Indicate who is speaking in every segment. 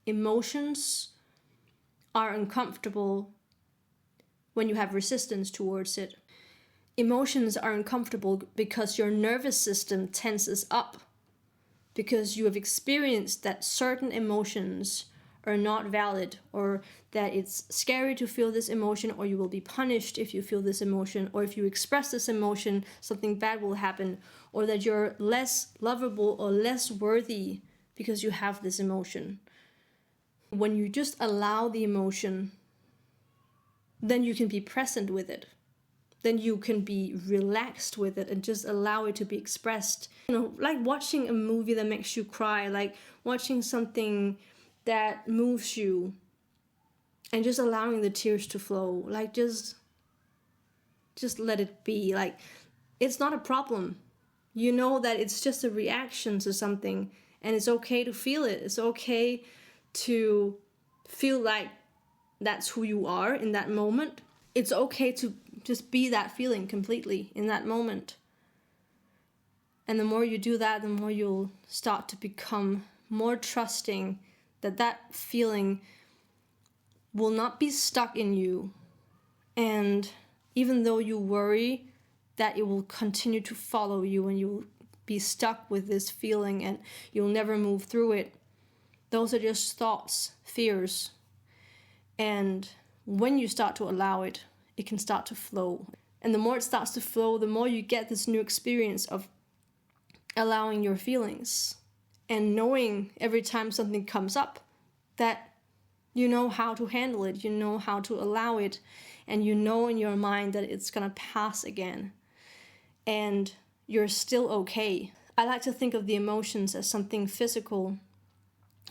Speaker 1: emotions are uncomfortable when you have resistance towards it. Emotions are uncomfortable because your nervous system tenses up, because you have experienced that certain emotions are not valid, or that it's scary to feel this emotion, or you will be punished if you feel this emotion, or if you express this emotion, something bad will happen, or that you're less lovable or less worthy because you have this emotion. When you just allow the emotion, then you can be present with it. Then you can be relaxed with it and just allow it to be expressed. Like watching a movie that makes you cry, like watching something that moves you, and just allowing the tears to flow. Like just let it be. Like, it's not a problem. You know that it's just a reaction to something, and it's okay to feel it. It's okay to feel like that's who you are in that moment. It's okay to just be that feeling completely in that moment. And the more you do that, the more you'll start to become more trusting that feeling will not be stuck in you. And even though you worry that it will continue to follow you and you'll be stuck with this feeling and you'll never move through it, those are just thoughts, fears. And when you start to allow it, it can start to flow. And the more it starts to flow, the more you get this new experience of allowing your feelings and knowing every time something comes up that you know how to handle it, you know how to allow it, and you know in your mind that it's gonna pass again and you're still okay. I like to think of the emotions as something physical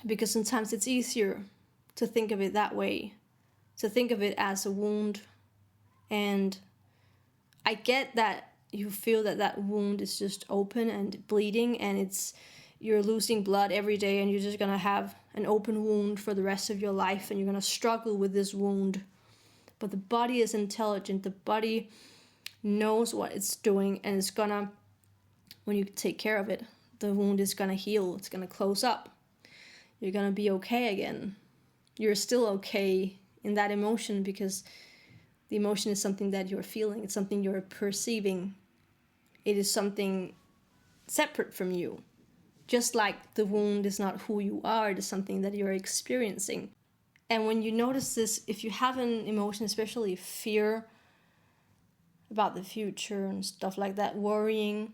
Speaker 1: because sometimes it's easier to think of it that way, to think of it as a wound. And I get that you feel that wound is just open and bleeding, and you're losing blood every day, and you're just gonna have an open wound for the rest of your life, and you're gonna struggle with this wound. But the body is intelligent. The body knows what it's doing, and it's gonna, when you take care of it, the wound is gonna heal. It's gonna close up. You're gonna be okay again. You're still okay in that emotion because the emotion is something that you're feeling. It's something you're perceiving. It is something separate from you. Just like the wound is not who you are, it is something that you're experiencing. And when you notice this, if you have an emotion, especially fear about the future and stuff like that, worrying,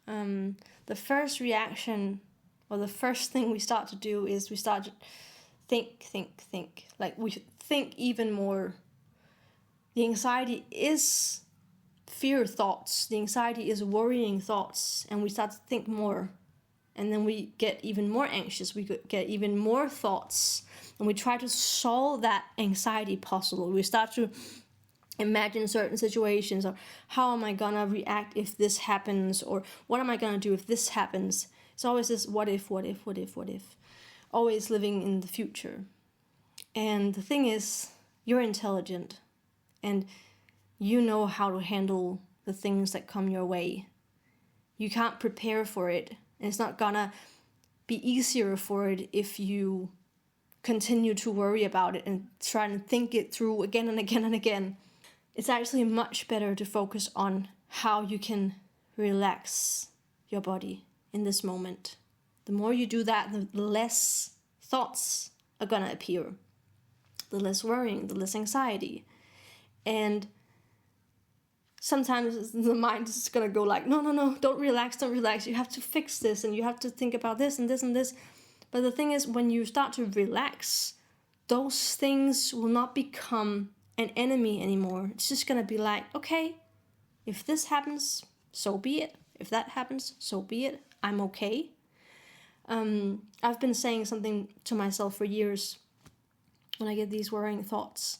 Speaker 1: the first reaction or the first thing we start to do is we start to think. Like we think even more. The anxiety is fear thoughts. The anxiety is worrying thoughts. And we start to think more. And then we get even more anxious. We get even more thoughts. And we try to solve that anxiety puzzle. We start to imagine certain situations. Or how am I going to react if this happens? Or what am I going to do if this happens? It's always this what if. Always living in the future. And the thing is, you're intelligent. And you know how to handle the things that come your way. You can't prepare for it. And it's not gonna be easier for it if you continue to worry about it and try and think it through again and again and again. It's actually much better to focus on how you can relax your body in this moment. The more you do that, the less thoughts are gonna appear. The less worrying, the less anxiety. And sometimes the mind is going to go like, no, don't relax. You have to fix this and you have to think about this and this and this. But the thing is, when you start to relax, those things will not become an enemy anymore. It's just going to be like, okay, if this happens, so be it. If that happens, so be it. I'm okay. I've been saying something to myself for years when I get these worrying thoughts.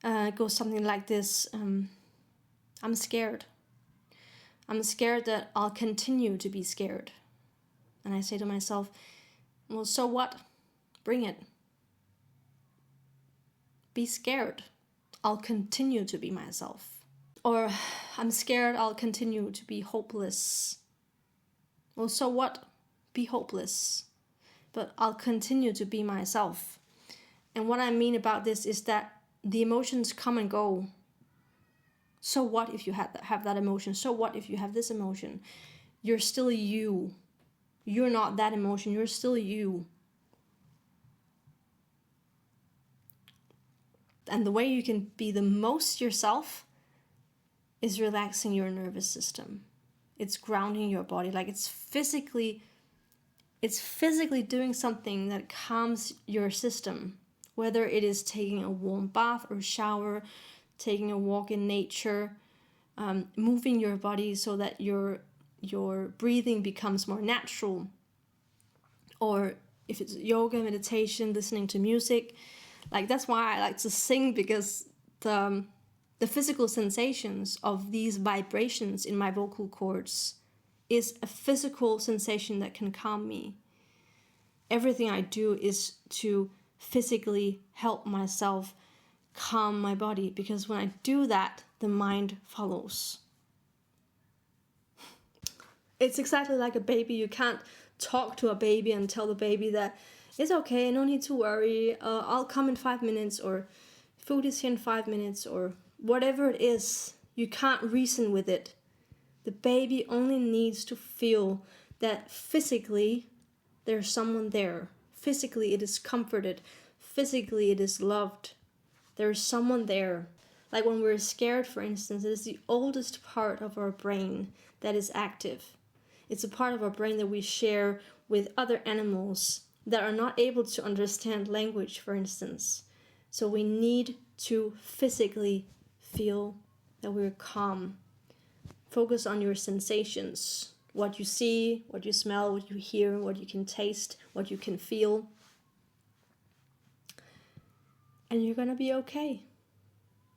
Speaker 1: It goes something like this. I'm scared. I'm scared that I'll continue to be scared. And I say to myself, well, so what? Bring it. Be scared. I'll continue to be myself. Or I'm scared I'll continue to be hopeless. Well, so what? Be hopeless. but I'll continue to be myself. And what I mean about this is that the emotions come and go. So what if you have that emotion? So what if you have this emotion? You're still you. You're not that emotion. You're still you. And the way you can be the most yourself is relaxing your nervous system. It's grounding your body. Like it's physically doing something that calms your system. Whether it is taking a warm bath or shower, taking a walk in nature, moving your body so that your breathing becomes more natural. Or if it's yoga, meditation, listening to music. Like that's why I like to sing, because the physical sensations of these vibrations in my vocal cords is a physical sensation that can calm me. Everything I do is to physically help myself calm my body, because when I do that, the mind follows. It's exactly like a baby. You can't talk to a baby and tell the baby that it's okay, no need to worry, I'll come in 5 minutes, or food is here in 5 minutes, or whatever it is. You can't reason with it. The baby only needs to feel that physically there's someone there. Physically it is comforted. Physically it is loved. There is someone there. Like when we're scared, for instance, it is the oldest part of our brain that is active. It's a part of our brain that we share with other animals that are not able to understand language, for instance. So we need to physically feel that we're calm. Focus on your sensations. What you see, what you smell, what you hear, what you can taste, what you can feel. And you're gonna be okay.